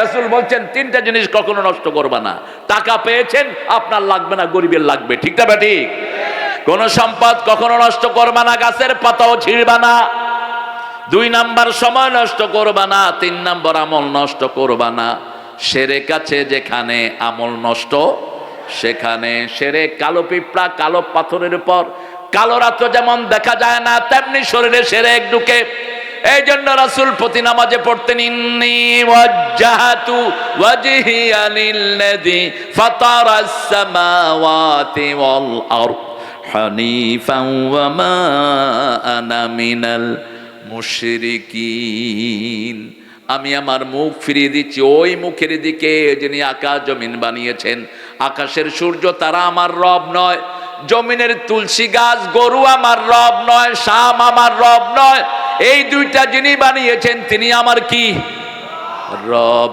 রাসূল বলছেন তিনটা জিনিস কখনো নষ্ট করবা না। টাকা পেয়েছেন, আপনার লাগবে না, গরিবের লাগবে। ঠিক না ঠিক? কোন সম্পদ কখনো নষ্ট করবা না, গাছের পাতাও ছিঁড়বা না। 2 নাম্বার সময় নষ্ট করবা না। 3 নাম্বার আমল নষ্ট করবা না। শিরক আছে যেখানে আমল নষ্ট সেখানে। শিরক কালো পিঁপড়া কালো পাথরের উপর, কালো রাত্র যেমন দেখা যায় না তেমনি শরীরে শিরক ঢুকে। এই জন্য রাসূল প্রতি নামাজে পড়তেন, ইন্নী ওয়াজ্জাহাতু ওয়াজহিয়া লিল্লাযী ফাতারাস সামাওয়াতি ওয়াল আরদ হানিফান ওয়া মা আনা মিনাল মুশরিকিন। আমি আমার মুখ ফিরিয়ে দিচ্ছি ওই মুখের দিকে যিনি আকাশ জমিন বানিয়েছেন। আকাশের সূর্য তারা আমার রব নয়, জমিনের তুলসী গাছ গরু আমার রব নয়, শাম আমার রব নয়। এই দুইটা যিনি বানিয়েছেন তিনি আমার কি রব।